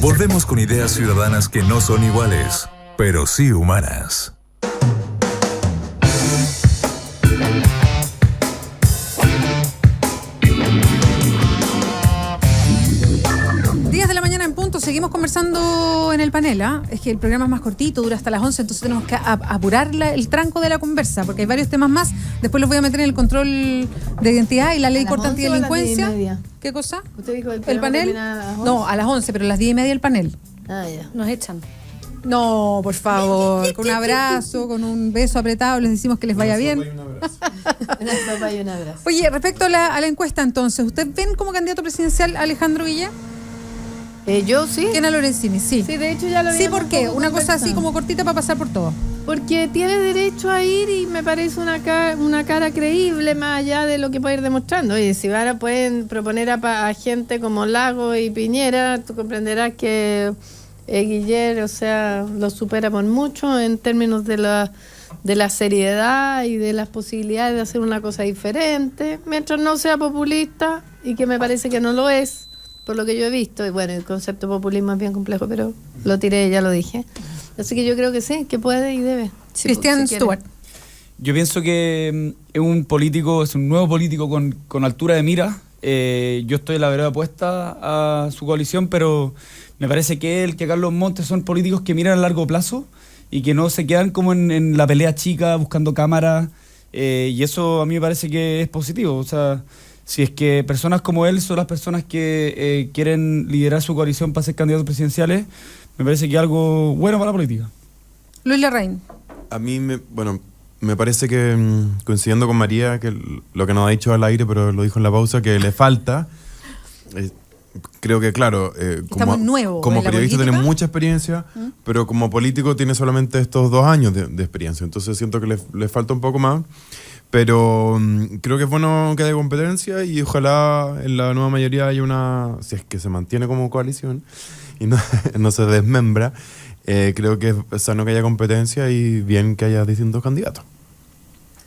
Volvemos con ideas ciudadanas que no son iguales, pero sí humanas. 10 de la mañana en punto, seguimos conversando en el panel, ¿ah? Es que el programa es más cortito, dura hasta las 11, entonces tenemos que apurar el tranco de la conversa, porque hay varios temas más. Después los voy a meter en el control de identidad y la ley corta antidelincuencia. ¿Qué cosa? ¿Usted dijo el panel? No, a las 11, pero a las 10:30 el panel. Ah, ya. Nos echan. No, por favor, con un abrazo, con un beso apretado, les decimos que les vaya bien. Una sopa y un abrazo. Oye, respecto a la encuesta entonces, ¿usted ven como candidato presidencial a Alejandro Guillén? Yo sí. Kena Lorenzini, sí. Sí, de hecho ya lo había. Sí, ¿por qué? Una cosa así como cortita para pasar por todo. Porque tiene derecho a ir y me parece una cara creíble más allá de lo que puede ir demostrando. Oye, si ahora pueden proponer a gente como Lago y Piñera, tú comprenderás que Guillermo, o sea, lo supera por mucho en términos de la seriedad y de las posibilidades de hacer una cosa diferente, mientras no sea populista, y que me parece que no lo es, por lo que yo he visto. Y bueno, el concepto de populismo es bien complejo, pero lo tiré, ya lo dije. Así que yo creo que sí, que puede y debe. Cristian Stewart. Yo pienso que es un político, es un nuevo político con altura de mira. Yo estoy la verdad opuesta a su coalición, pero me parece que él, que Carlos Montes son políticos que miran a largo plazo y que no se quedan como en la pelea chica buscando cámaras, y eso a mí me parece que es positivo. O sea, si es que personas como él son las personas que quieren liderar su coalición para ser candidatos presidenciales, me parece que es algo bueno para la política. Luis Larraín. A mí, me parece que, coincidiendo con María, que lo que nos ha dicho al aire, pero lo dijo en la pausa, que le falta, creo que, claro, como periodista tiene mucha experiencia, pero como político tiene solamente estos 2 años de experiencia, entonces siento que le falta un poco más. Pero creo que es bueno que haya competencia y ojalá en la nueva mayoría haya una, si es que se mantiene como coalición y no se desmembra, creo que es sano que haya competencia y bien que haya distintos candidatos.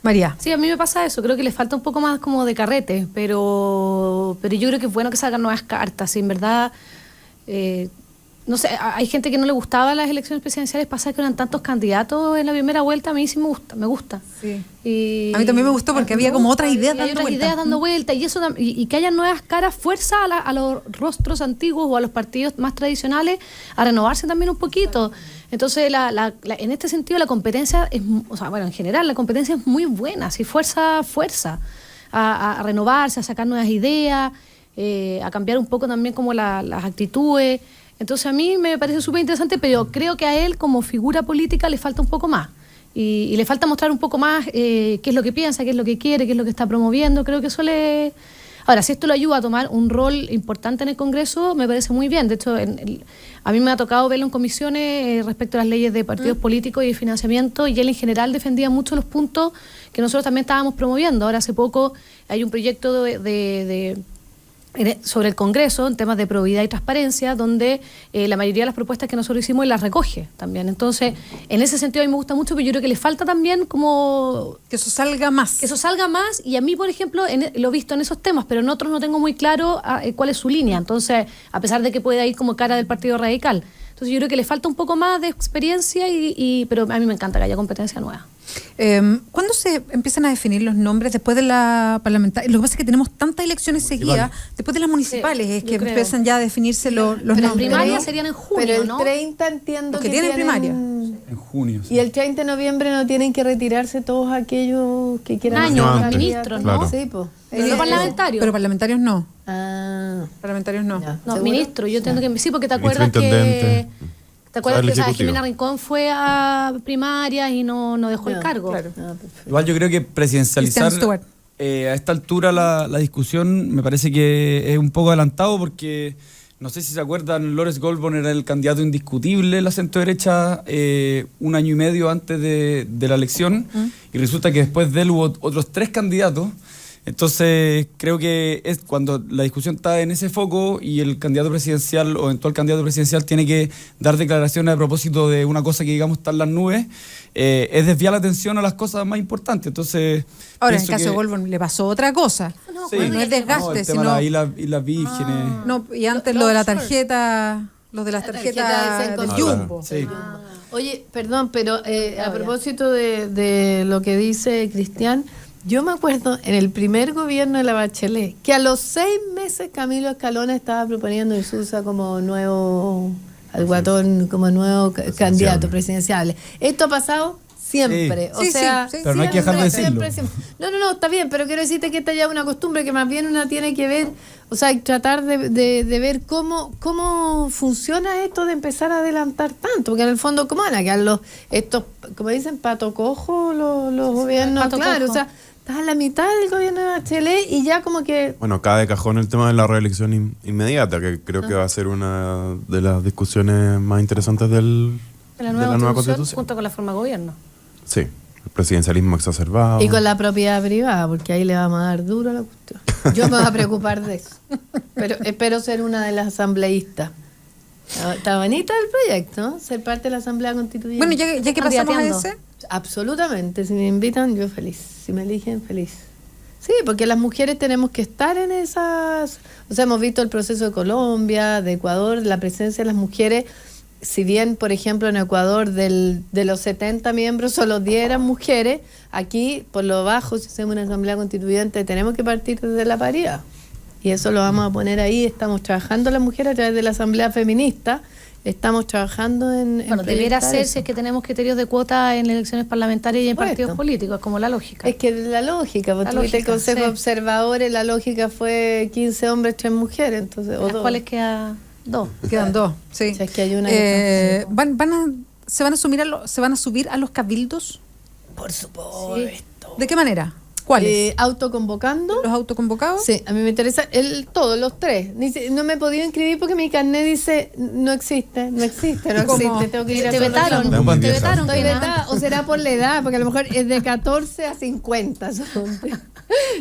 María. Sí, a mí me pasa eso, creo que le falta un poco más como de carrete, pero yo creo que es bueno que salgan nuevas cartas, y en verdad, no sé, hay gente que no le gustaba las elecciones presidenciales, pasa que eran tantos candidatos en la primera vuelta, a mí sí me gusta. Sí. Y a mí también me gustó porque había como otras ideas dando vuelta. Y eso, y que haya nuevas caras, fuerza a los rostros antiguos o a los partidos más tradicionales a renovarse también un poquito. Entonces, en este sentido, la competencia es, o sea, bueno, en general, la competencia es muy buena, sí, fuerza a renovarse, a sacar nuevas ideas, a cambiar un poco también como las actitudes. Entonces, a mí me parece súper interesante, pero creo que a él, como figura política, le falta un poco más. Y le falta mostrar un poco más qué es lo que piensa, qué es lo que quiere, qué es lo que está promoviendo. Creo que eso le... Ahora, si esto lo ayuda a tomar un rol importante en el Congreso, me parece muy bien. De hecho, a mí me ha tocado verlo en comisiones respecto a las leyes de partidos políticos y de financiamiento, y él en general defendía mucho los puntos que nosotros también estábamos promoviendo. Ahora, hace poco hay un proyecto sobre el Congreso en temas de probidad y transparencia, donde la mayoría de las propuestas que nosotros hicimos él las recoge también. Entonces, en ese sentido a mí me gusta mucho, pero yo creo que le falta también como... Que eso salga más. Que eso salga más, y a mí, por ejemplo, lo he visto en esos temas, pero en otros no tengo muy claro cuál es su línea. Entonces, a pesar de que pueda ir como cara del Partido Radical. Entonces, yo creo que le falta un poco más de experiencia, pero a mí me encanta que haya competencia nueva. ¿Cuándo se empiezan a definir los nombres después de la parlamentaria? Lo que pasa es que tenemos tantas elecciones seguidas, después de las municipales, es que empiezan ya a definirse los nombres. Las primarias serían en junio, pero el ¿no? 30 entiendo los que tienen primaria. En junio. Sí. Y el 30 de noviembre no tienen que retirarse todos aquellos que quieran... Los ministros, ¿no? Claro. Sí, pues. Pero parlamentarios. Pero parlamentarios no. Ah. Parlamentarios no. Ya. No, ¿Seguro? ministro, yo entiendo que sí, porque te Ministro, acuerdas intendente. ¿Te acuerdas que Ejecutivo. Jimena Rincón fue a primarias y no dejó el cargo? Claro. Igual yo creo que presidencializar Cristian Stewart. a esta altura la discusión me parece que es un poco adelantado, porque no sé si se acuerdan, Lawrence Goldborn era el candidato indiscutible de la centro-derecha 1 año y medio antes de la elección, y resulta que después de él hubo otros 3 candidatos. Entonces, creo que es cuando la discusión está en ese foco y el candidato presidencial o eventual candidato presidencial tiene que dar declaraciones a propósito de una cosa que, digamos, está en las nubes, es desviar la atención a las cosas más importantes. Entonces, ahora, en el caso de Goldborn le pasó otra cosa. Sí. No es desgaste, el tema sino... de las vírgenes. No, y antes lo de la tarjeta Los de las tarjetas del Jumbo. Sí. Oye, perdón, pero a propósito de lo que dice Cristian, yo me acuerdo en el primer gobierno de la Bachelet, que a los 6 meses Camilo Escalona estaba proponiendo a Isuza como nuevo, al Guatón como nuevo candidato presidencial. Esto ha pasado siempre, sí. o sea, sí. Pero no hay que dejar de decirlo. Siempre. No, está bien, pero quiero decirte que esta ya es una costumbre que más bien una tiene que ver, o sea, tratar de ver cómo funciona esto de empezar a adelantar tanto, porque en el fondo, ¿cómo van a quedar estos, como dicen, pato cojo los gobiernos? Pato claro, cojo. o sea, estás a la mitad del gobierno de Bachelet y ya como que... Bueno, cae de cajón el tema de la reelección inmediata, que creo que va a ser una de las discusiones más interesantes de La la nueva Constitución. junto con la forma de gobierno. Sí, el presidencialismo exacerbado. Y con la propiedad privada, porque ahí le vamos a dar duro a la cuestión. Yo me voy a preocupar de eso. Pero espero ser una de las asambleístas. Está bonita el proyecto, ¿no? Ser parte de la Asamblea Constituyente. Bueno, ya que pasamos a Candidateando. ese, Absolutamente, si me invitan, yo feliz. Si me eligen, feliz. Sí, porque las mujeres tenemos que estar en esas... O sea, hemos visto el proceso de Colombia, de Ecuador, la presencia de las mujeres. Si bien, por ejemplo, en Ecuador de los 70 miembros solo 10 eran mujeres, aquí, por lo bajo, si hacemos una asamblea constituyente, tenemos que partir desde la paridad. Y eso lo vamos a poner ahí. Estamos trabajando las mujeres a través de la asamblea feminista. Estamos trabajando en Bueno, debiera proyectar ser eso. si es que tenemos criterios de cuota en elecciones parlamentarias y en Por partidos esto. políticos, es como la lógica. Es que la lógica, porque La tuviste el lógica, Consejo sí. de Observadores, la lógica fue 15 hombres, 3 mujeres, entonces, o las 2. cuales queda 2. quedan 2. Sí. O sea, es que hay una que está- ¿Se van a subir a los cabildos? Por supuesto. ¿De qué manera? ¿Cuáles? Autoconvocando. ¿Los autoconvocados? Sí, a mí me interesa todos, los 3. No me he podido inscribir porque mi carnet dice no existe, ¿Cómo? tengo que ir a Te hacer vetaron, reclamo. Muy te vieja. vetaron. Estoy Pina. vetada, o será por la edad, porque a lo mejor es de 14 a 50.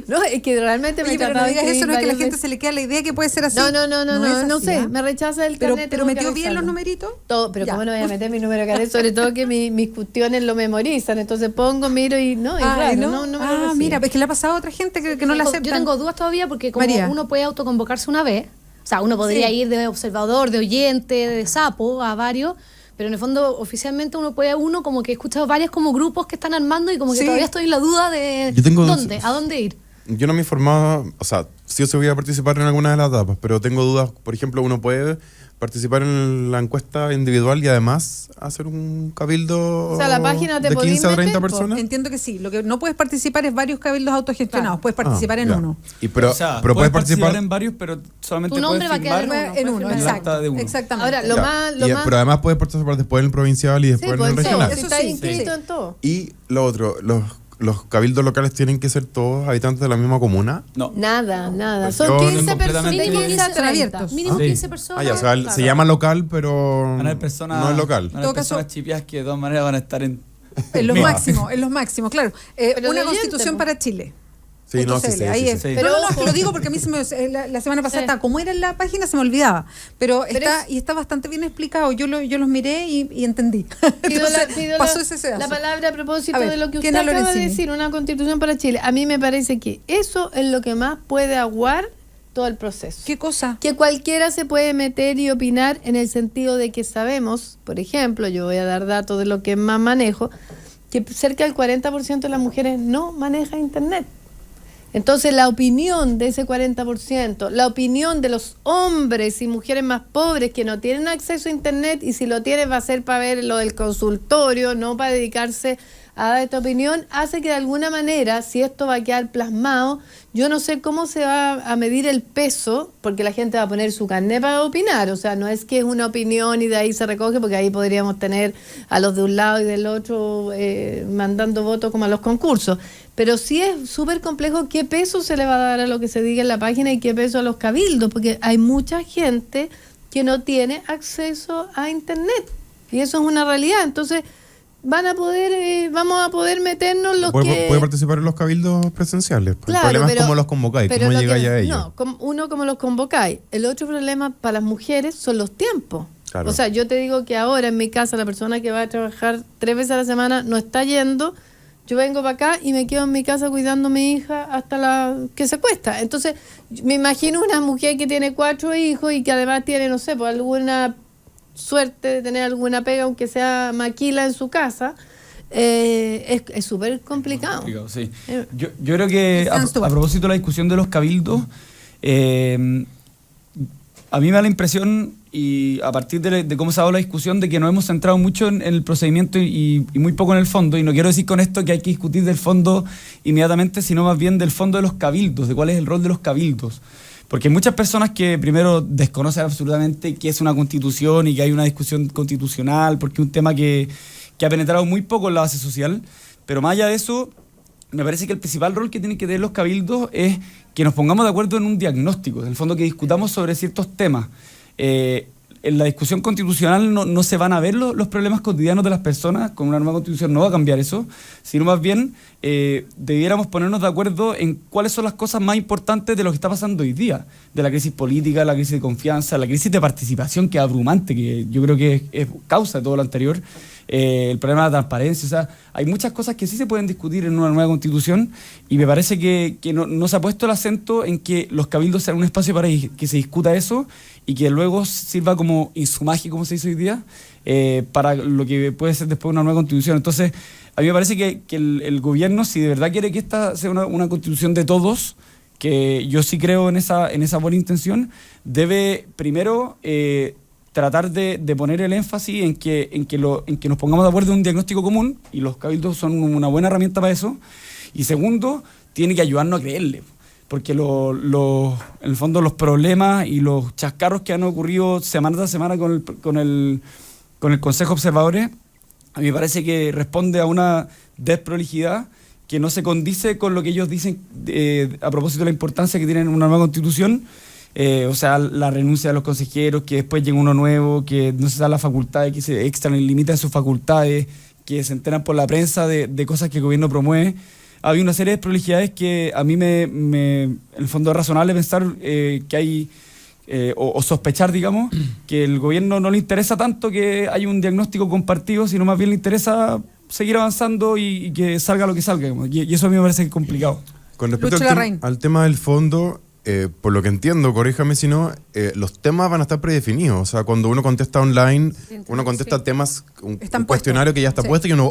No, es que realmente me Oye, he pero no tratado de digas eso, inscribir no es que la varias gente veces. se le queda la idea que puede ser así. No es sé, así, ¿ah? me rechaza el Pero carnet. tengo que metió bien revisarlo. los numeritos. Todo, pero Ya. ¿cómo no voy a meter mi número de carnet? Sobre todo que mis cuestiones lo memorizan. Entonces pongo, miro y no, es raro, no me lo reciben. mira, es que le ha pasado a otra gente que no la Yo aceptan. tengo dudas todavía porque como María. uno puede autoconvocarse una vez, o sea, uno podría Sí. ir de observador, de oyente, de sapo a varios, pero en el fondo oficialmente uno como que he escuchado varios como grupos que están armando y como que Sí. todavía estoy en la duda de Yo tengo- a dónde ir. Yo no me informaba, o sea, sí o sí voy a participar en alguna de las etapas, pero tengo dudas. Por ejemplo, uno puede participar en la encuesta individual y además hacer un cabildo O sea, la página te de podís 15 a 30 meter, po. personas. Entiendo que sí. Lo que no puedes participar es varios cabildos autogestionados. Puedes participar en ya. uno. Pero, O sea, pero puedes participar en varios, pero solamente Tu nombre puedes va a quedar firmar En uno, en el exacto. acta de uno. Exactamente. Ahora, lo Ya. más... Pero además puedes participar después en el provincial y Sí, después en pues el eso, regional. Eso está sí, inscrito sí. en todo. Y lo otro, los cabildos locales tienen que ser todos habitantes de la misma comuna. No. Nada. Pues Son yo- 15 personas. completamente- Mínimo Son 15 a 30. abiertos. Mínimo Sí. 15 personas. Ah, ya, o sea, claro. se llama local, pero Van a haber personas, no es local. Van a todo haber personas caso- chipias que de todas maneras van a estar en... En los Mira. máximos, claro. Pero Una de oyente, constitución po. para Chile. Sí, no, sí, .cl, sí, ahí sí, es. sí. Sí. Pero no, ojo. te lo digo porque a mí la semana pasada Sí. estaba, como era en la página, se me olvidaba. Pero es- está bastante bien explicado. Yo los miré y entendí. Pido Entonces, pasó ese sedazo. la palabra a propósito A ver, de lo que usted ¿quién acaba habla de Lorenzini? decir, una constitución para Chile. A mí me parece que eso es lo que más puede aguar todo el proceso. ¿Qué cosa? Que cualquiera se puede meter y opinar en el sentido de que sabemos, por ejemplo, yo voy a dar datos de lo que más manejo, que cerca del 40% de las mujeres no maneja internet. Entonces la opinión de ese 40%, la opinión de los hombres y mujeres más pobres que no tienen acceso a internet y si lo tienen va a ser para ver lo del consultorio, no para dedicarse a dar esta opinión, hace que de alguna manera, si esto va a quedar plasmado, yo no sé cómo se va a medir el peso, porque la gente va a poner su carnet para opinar, o sea, no es que es una opinión y de ahí se recoge, porque ahí podríamos tener a los de un lado y del otro mandando votos como a los concursos. Pero sí es súper complejo qué peso se le va a dar a lo que se diga en la página y qué peso a los cabildos, porque hay mucha gente que no tiene acceso a internet y eso es una realidad. Entonces vamos a poder meternos los que... Puede participar en los cabildos presenciales. Claro, el problema pero- es cómo los convocáis, pero cómo lo llegáis que- a ellos. No, uno como los convocáis. El otro problema para las mujeres son los tiempos. Claro. O sea, yo te digo que ahora en mi casa la persona que va a trabajar 3 veces a la semana no está yendo. Yo vengo para acá y me quedo en mi casa cuidando a mi hija hasta la que se cuesta. Entonces, me imagino una mujer que tiene 4 hijos y que además tiene, no sé, pues alguna suerte de tener alguna pega, aunque sea maquila en su casa, es súper complicado. Sí. Yo creo que a propósito de la discusión de los cabildos, a mí me da la impresión, y a partir de cómo se ha dado la discusión, de que nos hemos centrado mucho en el procedimiento y muy poco en el fondo. Y no quiero decir con esto que hay que discutir del fondo inmediatamente, sino más bien del fondo de los cabildos, de cuál es el rol de los cabildos. Porque hay muchas personas que primero desconocen absolutamente qué es una constitución y que hay una discusión constitucional, porque es un tema que ha penetrado muy poco en la base social. Pero más allá de eso, me parece que el principal rol que tienen que tener los cabildos es que nos pongamos de acuerdo en un diagnóstico, en el fondo que discutamos sobre ciertos temas. En la discusión constitucional no se van a ver los problemas cotidianos de las personas, con una nueva constitución no va a cambiar eso, sino más bien debiéramos ponernos de acuerdo en cuáles son las cosas más importantes de lo que está pasando hoy día, de la crisis política, la crisis de confianza, la crisis de participación, que es abrumante, que yo creo que es causa de todo lo anterior, el problema de la transparencia. O sea, hay muchas cosas que sí se pueden discutir en una nueva constitución, y me parece que no se ha puesto el acento en que los cabildos sean un espacio para que se discuta eso y que luego sirva como insumaje, como se dice hoy día, para lo que puede ser después una nueva constitución. Entonces, a mí me parece que el gobierno, si de verdad quiere que esta sea una constitución de todos, que yo sí creo en esa buena intención, debe primero tratar de poner el énfasis en que nos pongamos de acuerdo en un diagnóstico común, y los cabildos son una buena herramienta para eso. Y segundo, tiene que ayudarnos a creerle, porque en el fondo los problemas y los chascarros que han ocurrido semana tras semana con el Consejo de Observadores, a mí me parece que responde a una desprolijidad que no se condice con lo que ellos dicen a propósito de la importancia que tienen una nueva constitución. O sea, la renuncia de los consejeros, que después llega uno nuevo, que no se da la facultad, que se extralimitan sus facultades, que se enteran por la prensa de cosas que el gobierno promueve. Había una serie de prolijidades que a mí en el fondo es razonable pensar que hay, o sospechar, digamos, que el gobierno no le interesa tanto que haya un diagnóstico compartido, sino más bien le interesa seguir avanzando y que salga lo que salga, digamos. Y eso a mí me parece complicado. Con respecto al tema del fondo, por lo que entiendo, corríjame si no, los temas van a estar predefinidos. O sea, cuando uno contesta online, uno contesta temas, un cuestionario que ya está puesto, y uno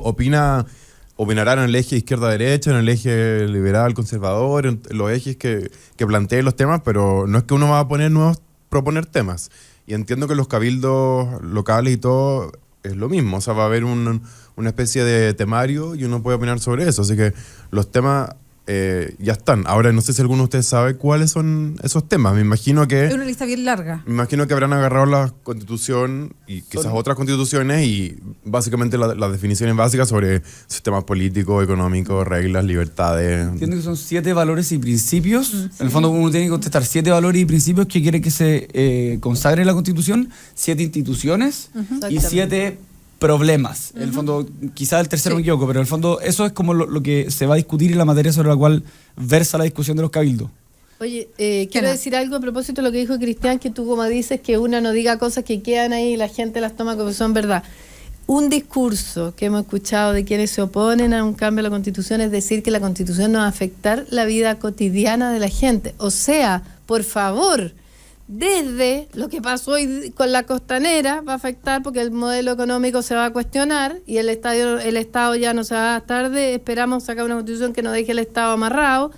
opinará en el eje izquierda-derecha, en el eje liberal-conservador, en los ejes que planteen los temas, pero no es que uno va a proponer temas. Y entiendo que los cabildos locales y todo es lo mismo. O sea, va a haber una especie de temario y uno puede opinar sobre eso. Así que los temas ya están. Ahora, no sé si alguno de ustedes sabe cuáles son esos temas. Me imagino que... Es una lista bien larga. Me imagino que habrán agarrado la Constitución y quizás otras constituciones y básicamente las definiciones básicas sobre sistemas políticos, económicos, reglas, libertades. Entiendo que son 7 valores y principios. En el fondo uno tiene que contestar 7 valores y principios que quiere que se consagre en la Constitución, 7 instituciones y 7 problemas. En el fondo, quizás el tercero me equivoco, pero en el fondo eso es como lo que se va a discutir en la materia sobre la cual versa la discusión de los cabildos. Oye, quiero decir algo a propósito de lo que dijo Cristian, que tú como dices que una no diga cosas que quedan ahí y la gente las toma como son verdad. Un discurso que hemos escuchado de quienes se oponen a un cambio a la Constitución es decir que la Constitución no va a afectar la vida cotidiana de la gente. O sea, por favor, desde lo que pasó hoy con la Costanera va a afectar porque el modelo económico se va a cuestionar y el Estado ya no se va a gastar. Esperamos sacar una Constitución que no deje el Estado amarrado.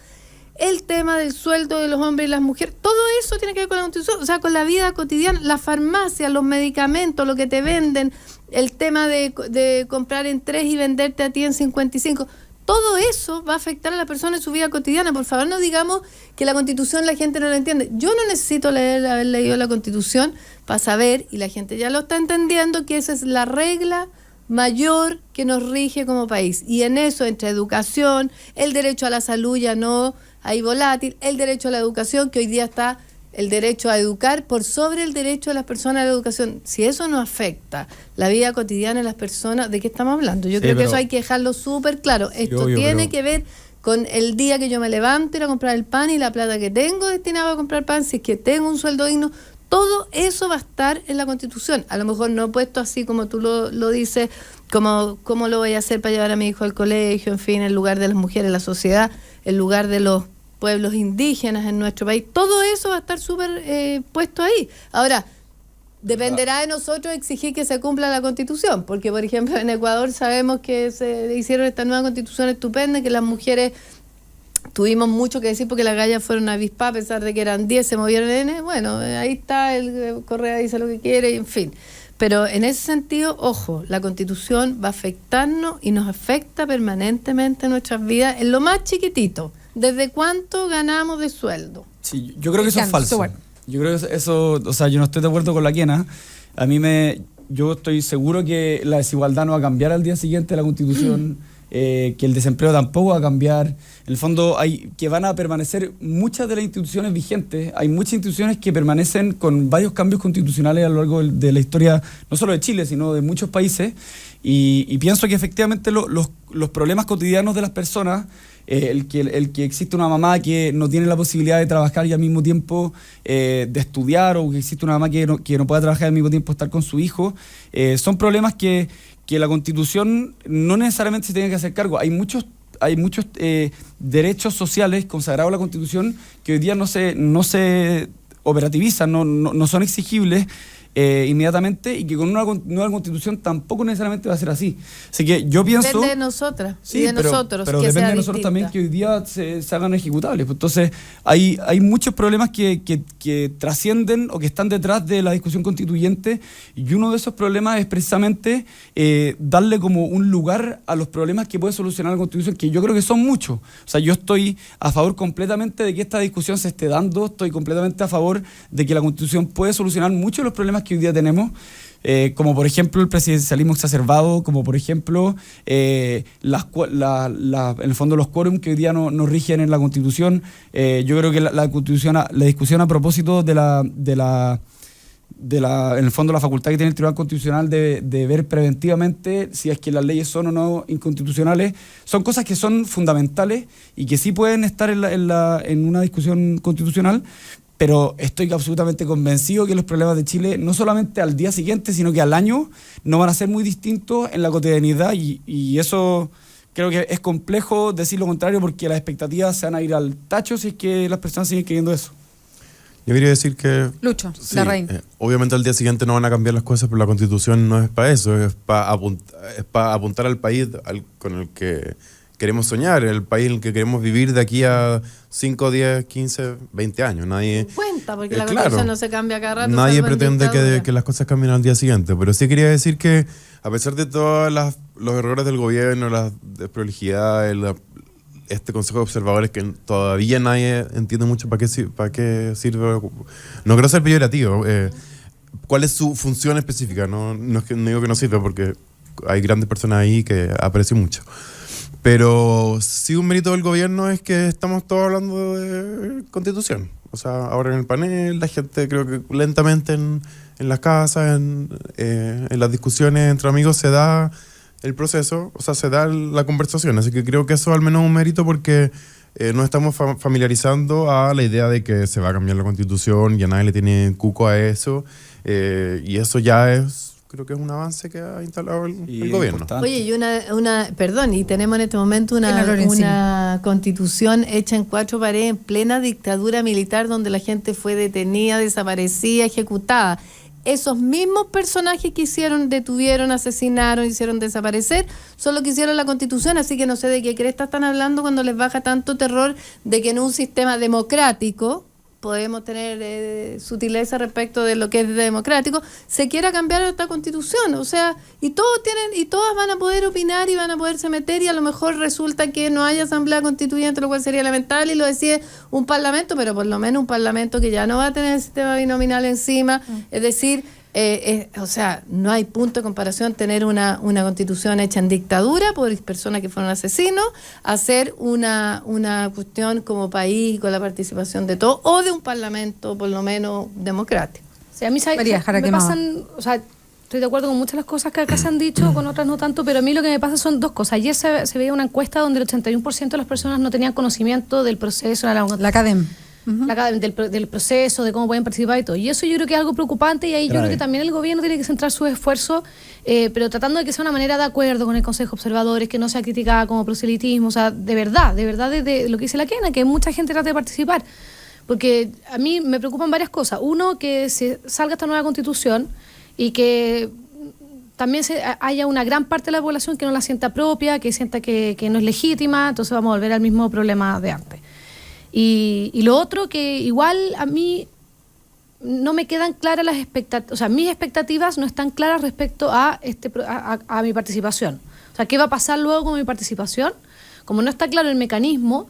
El tema del sueldo de los hombres y las mujeres, todo eso tiene que ver con la Constitución, o sea, con la vida cotidiana, la farmacia, los medicamentos, lo que te venden, el tema de comprar en 3 y venderte a ti en 55. Todo eso va a afectar a la persona en su vida cotidiana. Por favor, no digamos que la Constitución la gente no la entiende. Yo no necesito haber leído la Constitución para saber, y la gente ya lo está entendiendo, que esa es la regla mayor que nos rige como país. Y en eso, entre educación, el derecho a la salud ya no hay volátil, el derecho a la educación, que hoy día está el derecho a educar por sobre el derecho de las personas a la educación. Si eso no afecta la vida cotidiana de las personas, ¿de qué estamos hablando? Yo creo que eso hay que dejarlo súper claro. Esto tiene que ver con el día que yo me levanto, ir a comprar el pan y la plata que tengo destinada a comprar pan, si es que tengo un sueldo digno. Todo eso va a estar en la Constitución. A lo mejor no puesto así como tú lo dices, como cómo lo voy a hacer para llevar a mi hijo al colegio, en fin, el lugar de las mujeres en la sociedad, el lugar de los pueblos indígenas en nuestro país. Todo eso va a estar súper puesto ahí. Ahora, Dependerá de nosotros exigir que se cumpla la Constitución, porque por ejemplo en Ecuador sabemos que se hicieron esta nueva Constitución estupenda, que las mujeres tuvimos mucho que decir porque las gallas fueron avispas, a pesar de que eran 10, se movieron bueno, ahí está, el Correa dice lo que quiere, en fin. Pero en ese sentido, ojo, la Constitución va a afectarnos y nos afecta permanentemente en nuestras vidas, en lo más chiquitito. ¿Desde cuánto ganamos de sueldo? Sí, yo creo que eso es falso. Yo creo que eso, o sea, yo no estoy de acuerdo con la Kena. Yo estoy seguro que la desigualdad no va a cambiar al día siguiente de la Constitución, que el desempleo tampoco va a cambiar. En el fondo, que van a permanecer muchas de las instituciones vigentes. Hay muchas instituciones que permanecen con varios cambios constitucionales a lo largo de la historia, no solo de Chile, sino de muchos países. Y pienso que efectivamente los problemas cotidianos de las personas, el que existe una mamá que no tiene la posibilidad de trabajar y al mismo tiempo de estudiar, o que existe una mamá que no pueda trabajar y al mismo tiempo estar con su hijo, son problemas que la Constitución no necesariamente se tiene que hacer cargo. Hay muchos derechos sociales consagrados en la Constitución que hoy día no se operativizan, no son exigibles inmediatamente, y que con una nueva Constitución tampoco necesariamente va a ser así. Así que yo pienso... Depende de nosotras, sí, y de nosotros. Pero depende de nosotros también que hoy día se hagan ejecutables. Entonces, hay muchos problemas que trascienden o que están detrás de la discusión constituyente, y uno de esos problemas es precisamente darle como un lugar a los problemas que puede solucionar la Constitución, que yo creo que son muchos. O sea, yo estoy a favor completamente de que esta discusión se esté dando, estoy completamente a favor de que la Constitución puede solucionar muchos de los problemas que hoy día tenemos, como por ejemplo el presidencialismo exacerbado, como por ejemplo en el fondo los quórum que hoy día no rigen en la Constitución. Yo creo que la discusión a propósito en el fondo la facultad que tiene el Tribunal Constitucional de ver preventivamente si es que las leyes son o no inconstitucionales, son cosas que son fundamentales y que sí pueden estar en una discusión constitucional. Pero estoy absolutamente convencido que los problemas de Chile, no solamente al día siguiente, sino que al año, no van a ser muy distintos en la cotidianidad, y eso creo que es complejo decir lo contrario, porque las expectativas se van a ir al tacho si es que las personas siguen creyendo eso. Yo quería decir que... Lucho, sí, la reina. Obviamente al día siguiente no van a cambiar las cosas, pero la Constitución no es para eso, es para apuntar al país con el que queremos soñar, el país en el que queremos vivir de aquí a 5, 10, 15, 20 años. Nadie... Cuenta, porque la Constitución no se cambia cada rato. Nadie pretende que las cosas cambien al día siguiente, pero sí quería decir que a pesar de todos los errores del gobierno, las desprolijidades, este Consejo de Observadores que todavía nadie entiende mucho para qué sirve, no quiero ser peyorativo, ¿cuál es su función específica? No digo que no sirve, porque hay grandes personas ahí que aprecio mucho. Pero sí, un mérito del gobierno es que estamos todos hablando de Constitución. O sea, ahora en el panel, la gente creo que lentamente en las casas, en las discusiones entre amigos se da el proceso, o sea, se da la conversación. Así que creo que eso al menos es un mérito, porque nos estamos familiarizando a la idea de que se va a cambiar la Constitución, ya nadie le tiene cuco a eso, y eso ya es... Creo que es un avance que ha instalado el gobierno. Importante. Oye, y tenemos en este momento una Constitución hecha en 4 paredes en plena dictadura militar, donde la gente fue detenida, desaparecida, ejecutada. Esos mismos personajes que detuvieron, asesinaron, hicieron desaparecer, son los que hicieron la Constitución, así que no sé de qué cresta están hablando cuando les baja tanto terror de que en un sistema democrático, podemos tener sutileza respecto de lo que es democrático, se quiera cambiar esta Constitución. O sea, y todas van a poder opinar y van a poderse meter, y a lo mejor resulta que no haya asamblea constituyente, lo cual sería lamentable, y lo decide un parlamento, pero por lo menos un parlamento que ya no va a tener el sistema binominal encima. Es decir, o sea, no hay punto de comparación tener una Constitución hecha en dictadura por personas que fueron asesinos, hacer una cuestión como país con la participación de todos, o de un parlamento por lo menos democrático. Sí, a mí me pasan, o sea, estoy de acuerdo con muchas de las cosas que acá se han dicho, con otras no tanto, pero a mí lo que me pasa son dos cosas. Ayer se veía una encuesta donde el 81% de las personas no tenían conocimiento del proceso, la CADEM. Del proceso, de cómo pueden participar y todo. Y eso yo creo que es algo preocupante, y ahí yo creo que también el gobierno tiene que centrar sus esfuerzos, pero tratando de que sea una manera de acuerdo con el Consejo de Observadores, que no sea criticada como proselitismo, o sea, de verdad de lo que dice la Kena, que mucha gente trate de participar. Porque a mí me preocupan varias cosas. Uno, que se salga esta nueva constitución y que también haya una gran parte de la población que no la sienta propia, que sienta que no es legítima, entonces vamos a volver al mismo problema de antes. Y lo otro, que igual a mí no me quedan claras las expectativas, o sea, mis expectativas no están claras respecto a mi participación. O sea, ¿qué va a pasar luego con mi participación? Como no está claro el mecanismo,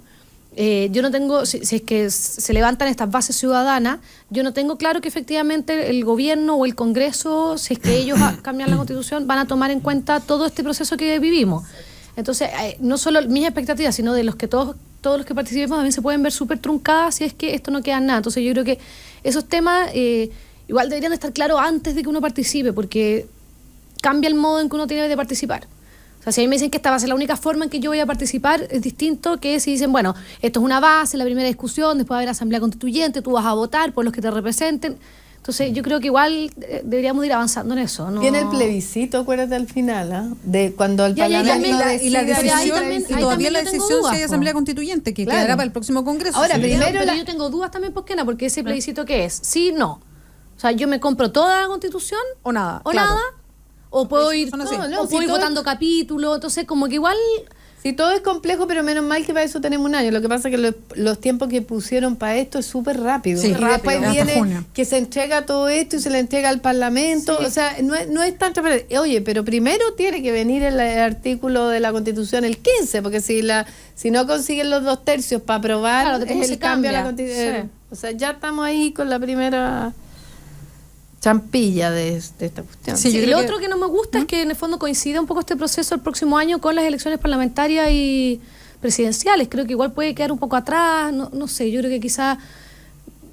yo no tengo, si es que se levantan estas bases ciudadanas, yo no tengo claro que efectivamente el gobierno o el Congreso, si es que ellos cambian la Constitución, van a tomar en cuenta todo este proceso que vivimos. Entonces, no solo mis expectativas, sino de los que todos los que participemos también se pueden ver súper truncadas si es que esto no queda en nada. Entonces, yo creo que esos temas igual deberían de estar claros antes de que uno participe, porque cambia el modo en que uno tiene de participar. O sea, si a mí me dicen que esta va a ser la única forma en que yo voy a participar, es distinto que si dicen, bueno, esto es una base, la primera discusión, después va a haber asamblea constituyente, tú vas a votar por los que te representen. Entonces, yo creo que igual deberíamos ir avanzando en eso, ¿no? Tiene el plebiscito, acuérdate al final, ¿ah? De cuando el Parlamento y la decisión, ahí todavía la yo tengo decisión dudas, si hay asamblea constituyente, que claro, quedará para el próximo Congreso. Ahora, Sí. primero pero yo tengo dudas también, porque ese plebiscito, ¿qué es? Sí, no. O sea, yo me compro toda la Constitución O nada. o claro. nada, o puedo ir, Son así. o puedo ir votando capítulos, entonces como que igual... Sí, todo es complejo, pero menos mal que para eso tenemos un año. Lo que pasa es que los tiempos que pusieron para esto es súper rápido. Sí, y rápido, después hasta viene junio. que se entrega todo esto y se le entrega al Parlamento. Sí. O sea, no es tan transparente. Oye, pero primero tiene que venir el artículo de la Constitución, el 15, porque si no consiguen los 2/3 para aprobar, Claro, que es se el cambio a la cambia. Constitución. Sí. O sea, ya estamos ahí con la primera champilla de esta cuestión. Sí, yo y creo lo que- otro que no me gusta es que en el fondo coincide un poco este proceso el próximo año con las elecciones parlamentarias y presidenciales. Creo que igual puede quedar un poco atrás, no sé, yo creo que quizás...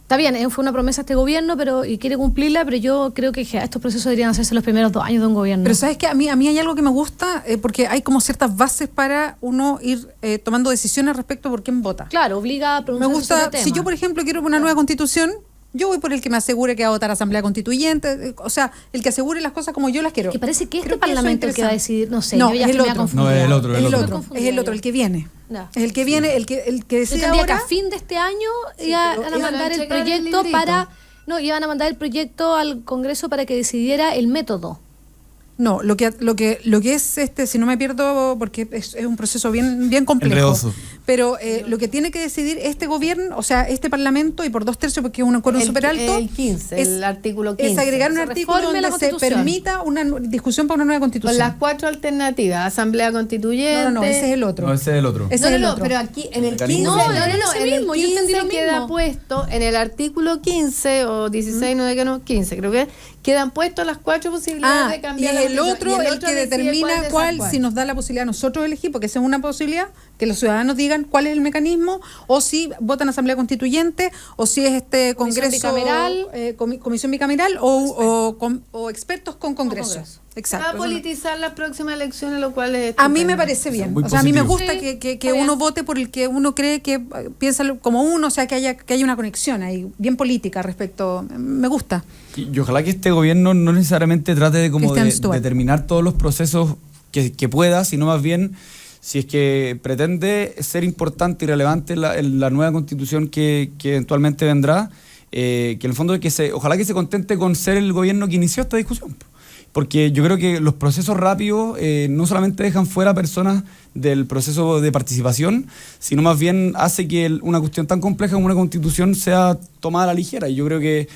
Está bien, fue una promesa este gobierno y quiere cumplirla, pero yo creo que estos procesos deberían hacerse los primeros 2 años de un gobierno. Pero sabes que a mí hay algo que me gusta, porque hay como ciertas bases para uno ir tomando decisiones respecto por quién vota. Claro, obliga a Me pronunciarse gusta, sobre el si tema. yo por ejemplo quiero una nueva constitución, yo voy por el que me asegure que va a votar asamblea constituyente, o sea, el que asegure las cosas como yo las quiero. Que parece que Creo este eso es parlamento el que va a interesante. decidir, no sé, No, yo ya es estoy el media otro. confundida. No, es el otro, Es el el otro. otro, es el otro, el que viene. Ya. Es el que viene, el que Yo decide entendía que ahora. a fin de este año Sí, iban pero a mandar el entregar el proyecto librito. iban a mandar el proyecto al Congreso para que decidiera el método. No, lo que es si no me pierdo, porque es un proceso bien complejo. Enredoso. Pero lo que tiene que decidir este gobierno, o sea, este parlamento, y por 2/3, porque es un acuerdo súper alto, El 15, el artículo 15. es agregar un Se artículo reforme la donde se Constitución. permita una discusión para una nueva Con constitución. las 4 alternativas, asamblea constituyente. No, ese es el otro. No, ese es el otro. Ese es el otro. pero aquí en el 15, Mecanismo. No, en ese el mismo, yo 15 entendí lo queda mismo. puesto, en el artículo 15 o 16, no sé qué, no, 15 creo que, quedan puestas las 4 posibilidades de Y cambiar es la el Constitución. otro Y el que decide determina de esas cuál, cuatro. si nos da la posibilidad a nosotros elegir, porque esa es una posibilidad, que los ciudadanos digan cuál es el mecanismo, o si votan asamblea constituyente, o si es Comisión congreso bicameral. comisión bicameral, o expertos con congreso. Congreso. Va Exacto. a eso no- politizar las próximas elecciones, lo cual es A mí me estupendo. parece bien. Muy O sea, a mí me positivo. gusta Sí, que está uno bien. vote por el que uno cree que piensa como uno, o sea, que haya una conexión ahí, bien política respecto. Me gusta. Y ojalá que este gobierno no necesariamente trate de como Christian de Stuart. determinar todos los procesos que pueda, sino más bien si es que pretende ser importante y relevante la nueva constitución que eventualmente vendrá, que en el fondo ojalá que se contente con ser el gobierno que inició esta discusión. Porque yo creo que los procesos rápidos no solamente dejan fuera personas del proceso de participación, sino más bien hace que una cuestión tan compleja como una constitución sea tomada a la ligera. Y yo creo que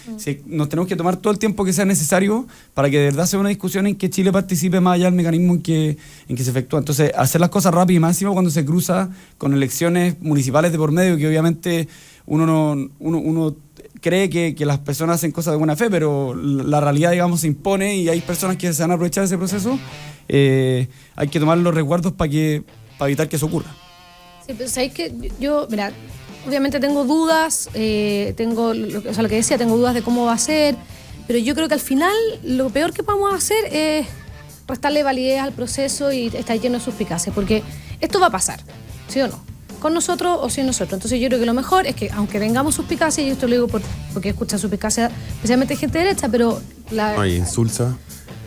nos tenemos que tomar todo el tiempo que sea necesario para que de verdad sea una discusión en que Chile participe más allá del mecanismo en que se efectúa. Entonces, hacer las cosas rápidas y más encima cuando se cruza con elecciones municipales de por medio, que obviamente uno cree que las personas hacen cosas de buena fe, pero la realidad, digamos, se impone y hay personas que se van a aprovechar de ese proceso. Hay que tomar los resguardos para evitar que eso ocurra. Sí, pero sabéis que yo, mira, obviamente tengo dudas, lo que decía, tengo dudas de cómo va a ser, pero yo creo que al final lo peor que podemos hacer es restarle validez al proceso y estar lleno de suspicacia, porque esto va a pasar, ¿sí o no? Con nosotros o sin nosotros. Entonces yo creo que lo mejor es que, aunque tengamos suspicacia, y esto lo digo porque escuchan suspicacia, especialmente gente derecha, pero Ay, insulsa.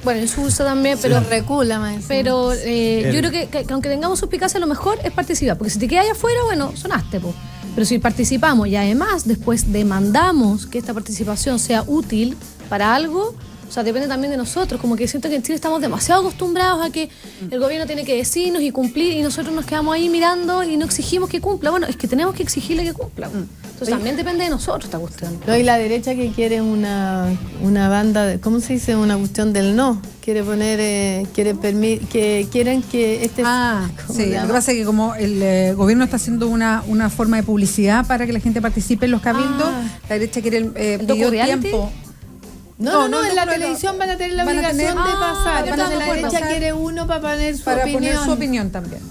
bueno, insulsa también, pero recula más encima. yo creo que aunque tengamos suspicacia, lo mejor es participar, porque si te quedas allá afuera, bueno, sonaste, po. Pero si participamos y además después demandamos que esta participación sea útil para algo, o sea, depende también de nosotros. Como que siento que en Chile estamos demasiado acostumbrados a que el gobierno tiene que decirnos y cumplir, y nosotros nos quedamos ahí mirando y no exigimos que cumpla. Bueno, es que tenemos que exigirle que cumpla. Entonces también depende de nosotros esta cuestión. No, y la derecha que quiere una banda, ¿cómo se dice? Una cuestión del no. Quiere poner, que quieren que este... Sí, lo que pasa es que como el gobierno está haciendo una forma de publicidad para que la gente participe en los cabildos, la derecha quiere pidió tiempo. No, en la televisión van a tener la obligación de pasar. Entonces la derecha quiere uno para poner su opinión. Poner su opinión también.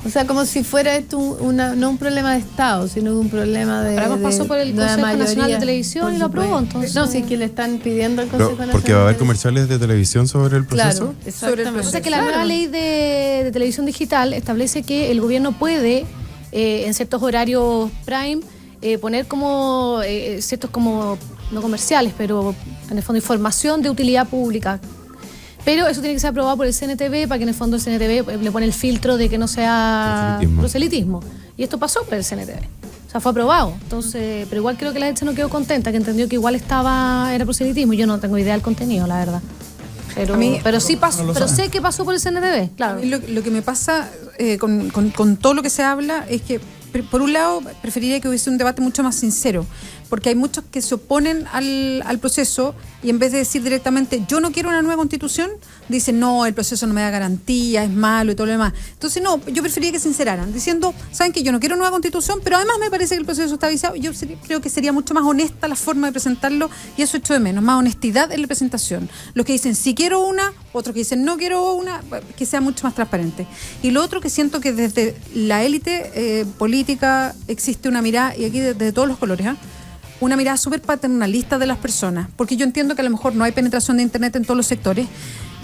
O sea, como si fuera esto no un problema de Estado, sino un problema de... Pero además pasó por el Consejo Nacional de Televisión y lo aprobó, entonces... No, sí, que le están pidiendo al Consejo Nacional. Porque va a haber comerciales de televisión sobre el proceso. Claro, exactamente. O sea, que la nueva ley de televisión digital establece que el gobierno puede, en ciertos horarios prime, poner como ciertos como, no comerciales, pero en el fondo información de utilidad pública. Pero eso tiene que ser aprobado por el CNTV para que en el fondo el CNTV le pone el filtro de que no sea proselitismo. Y esto pasó por el CNTV. O sea, fue aprobado. Entonces, pero igual creo que la derecha no quedó contenta, que entendió que igual era proselitismo. Yo no tengo idea del contenido, la verdad. Pero sí pasó, pero sé que pasó por el CNTV, claro. Lo que me pasa con todo lo que se habla es que, por un lado, preferiría que hubiese un debate mucho más sincero, porque hay muchos que se oponen al proceso y en vez de decir directamente yo no quiero una nueva constitución, dicen no, el proceso no me da garantía, es malo y todo lo demás. Entonces no, yo preferiría que sinceraran, diciendo, saben que yo no quiero nueva constitución, pero además me parece que el proceso está avisado. Yo creo que sería mucho más honesta la forma de presentarlo, y eso echo de menos, más honestidad en la presentación. Los que dicen sí quiero una, otros que dicen no quiero una, que sea mucho más transparente. Y lo otro que siento que desde la élite política existe una mirada, y aquí de todos los colores, una mirada súper paternalista de las personas, porque yo entiendo que a lo mejor no hay penetración de internet en todos los sectores,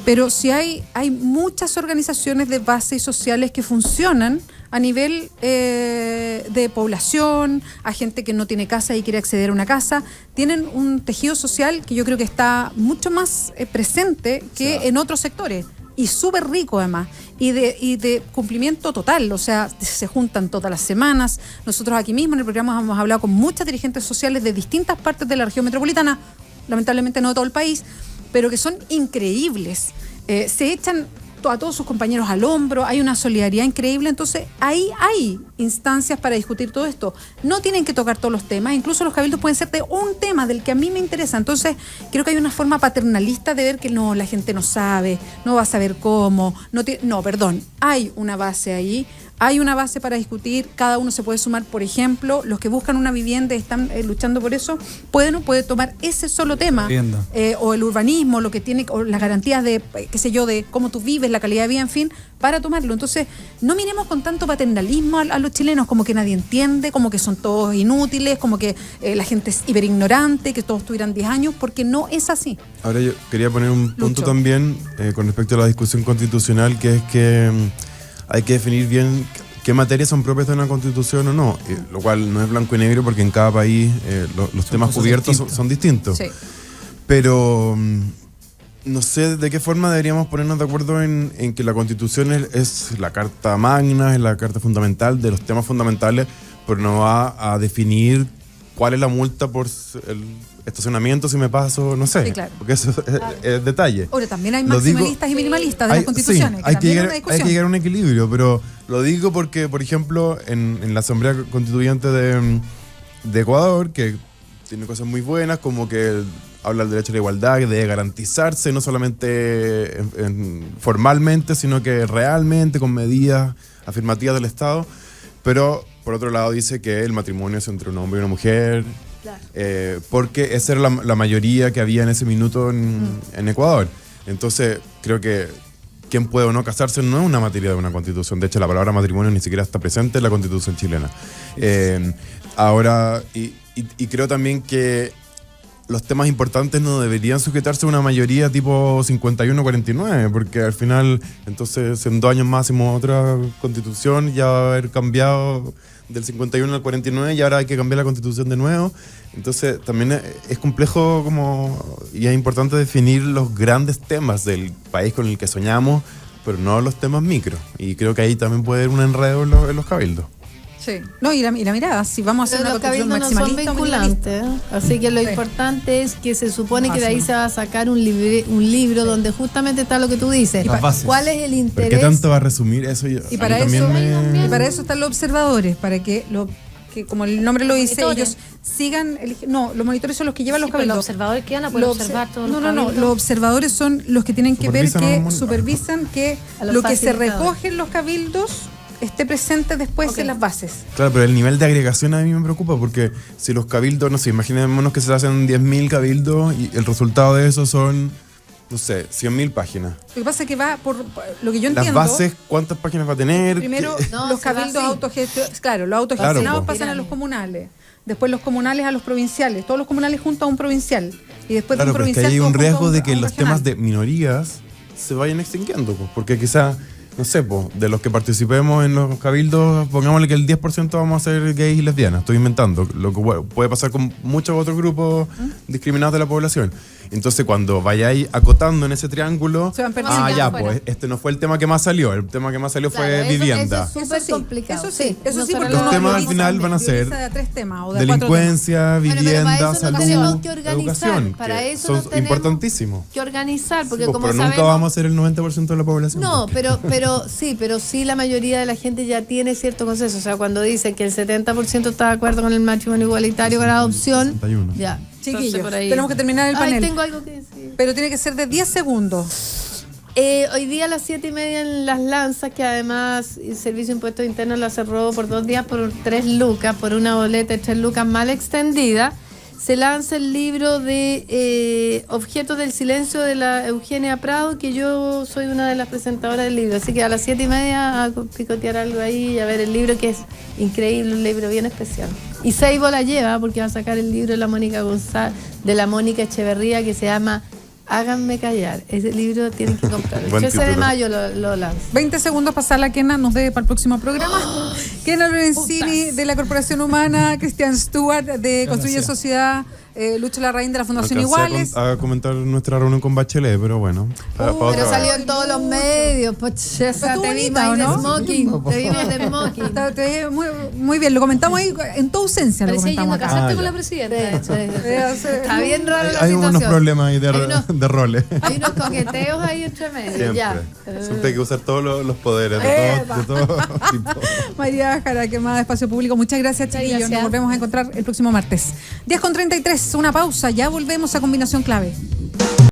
pero sí hay muchas organizaciones de base y sociales que funcionan a nivel de población, a gente que no tiene casa y quiere acceder a una casa. Tienen un tejido social que yo creo que está mucho más presente que en otros sectores, y súper rico además, y de cumplimiento total. O sea, se juntan todas las semanas. Nosotros aquí mismo en el programa hemos hablado con muchas dirigentes sociales de distintas partes de la región metropolitana, lamentablemente no de todo el país, pero que son increíbles. Se echan a todos sus compañeros al hombro, hay una solidaridad increíble. Entonces ahí hay instancias para discutir todo esto. No tienen que tocar todos los temas, incluso los cabildos pueden ser de un tema del que a mí me interesa. Entonces creo que hay una forma paternalista de ver que no, la gente no sabe, no va a saber cómo, hay una base ahí. Hay una base para discutir, cada uno se puede sumar. Por ejemplo, los que buscan una vivienda y están luchando por eso, puede tomar ese solo tema, o el urbanismo, lo que tiene, o las garantías de, de cómo tú vives, la calidad de vida, en fin, para tomarlo. Entonces, no miremos con tanto paternalismo a los chilenos, como que nadie entiende, como que son todos inútiles, como que la gente es hiperignorante, que todos tuvieran 10 años, porque no es así. Ahora yo quería poner un punto también con respecto a la discusión constitucional, que es que hay que definir bien qué materias son propias de una constitución o no, lo cual no es blanco y negro, porque en cada país los temas cubiertos son distintos. Sí. Pero no sé de qué forma deberíamos ponernos de acuerdo en que la constitución es la carta magna, es la carta fundamental de los temas fundamentales, pero no va a definir cuál es la multa por el estacionamiento si me paso, no sé, sí, claro, porque eso es detalle. Ahora, también hay maximalistas y minimalistas de las constituciones. Sí, hay que llegar a un equilibrio, pero lo digo porque, por ejemplo, en la Asamblea Constituyente de Ecuador, que tiene cosas muy buenas, como que habla del derecho a la igualdad, que debe garantizarse no solamente formalmente, sino que realmente con medidas afirmativas del Estado, pero por otro lado dice que el matrimonio es entre un hombre y una mujer. Claro. Porque esa era la mayoría que había en ese minuto en Ecuador. Entonces, creo que quién puede o no casarse no es una materia de una constitución. De hecho, la palabra matrimonio ni siquiera está presente en la constitución chilena. Ahora, y creo también que los temas importantes no deberían sujetarse a una mayoría tipo 51-49, porque al final, entonces, en 2 años más hacemos otra constitución, ya va a haber cambiado del 51 al 49 y ahora hay que cambiar la constitución de nuevo. Entonces también es complejo y es importante definir los grandes temas del país con el que soñamos, pero no los temas micro. Y creo que ahí también puede haber un enredo en los cabildos. Sí. No, y la mirada, si vamos a hacer Pero una los cabildos no son vinculantes, así que lo importante es que se supone que de ahí se va a sacar un libro donde justamente está lo que tú dices. ¿Cuál es el interés? ¿Qué tanto va a resumir eso? Y para eso están los observadores, para que como el nombre lo dice, ellos sigan. Los monitores son los que llevan los cabildos. Los observadores que van a poder observar todos los cabildos. Los observadores son los que tienen que ver supervisan que lo que se recoge en los cabildos esté presente después en las bases. Claro, pero el nivel de agregación a mí me preocupa porque si los cabildos, no sé, imaginémonos que se hacen 10.000 cabildos y el resultado de eso son, no sé, 100.000 páginas. Lo que pasa es que va por lo que yo entiendo. Las bases, ¿cuántas páginas va a tener? Primero, los cabildos autogestionados. Claro, los autogestionados pasan a los comunales. Después los comunales a los provinciales. Todos los comunales junto a un provincial. Y después de un provincial. Claro, pero es que hay un riesgo de que los temas de minorías se vayan extinguiendo, pues, porque quizás, no sé, pues, de los que participemos en los cabildos, pongámosle que el 10% vamos a ser gays y lesbianas. Estoy inventando. Lo que puede pasar con muchos otros grupos discriminados de la población. Entonces, cuando vayáis acotando en ese triángulo, pues este no fue el tema que más salió. El tema que más salió fue vivienda. Eso es súper complicado. Eso sí, porque los temas al final van a ser delincuencia, vivienda, salud, educación. Para eso son importantísimos. Que organizar, porque como pero sabemos, nunca vamos a ser el 90% de la población. No, pero sí la mayoría de la gente ya tiene cierto consenso. O sea, cuando dicen que el 70% está de acuerdo con el matrimonio igualitario, con la adopción, 61. ya. Chiquillos, tenemos que terminar el panel. Tengo algo que decir. Pero tiene que ser de 10 segundos. Hoy día a las 7:30 en Las Lanzas, que además el Servicio de Impuestos Internos la cerró por 2 días por 3 lucas, por una boleta de 3 lucas mal extendida, se lanza el libro de Objetos del Silencio de la Eugenia Prado, que yo soy una de las presentadoras del libro. Así que a las 7:30 a picotear algo ahí y a ver el libro, que es increíble, un libro bien especial. Y Seibo la lleva porque va a sacar el libro de la Mónica González, de la Mónica Echeverría, que se llama Háganme Callar. Ese libro tienen que comprarlo. El 13 de mayo lo lanzo. 20 segundos para la Kena nos debe para el próximo programa. Kena Lorenzini de la Corporación Humana, Cristian Stewart de Construye Sociedad, Lucho Larraín de la Fundación Iguales. A comentar nuestra reunión con Bachelet, pero bueno. Pero salió en todos los medios. Te vimos de smoking. Te vimos de smoking. Muy bien, lo comentamos ahí en tu ausencia. Parecía yendo a casarte con la presidenta. Está bien raro la situación. Hay unos problemas ahí de roles. Hay unos coqueteos ahí entre medio. Siempre hay que usar todos los poderes de todo tipo. María Jara, que más Espacio Público. Muchas gracias, chiquillos. Nos volvemos a encontrar el próximo martes. 10:33, una pausa. Ya volvemos a Combinación Clave.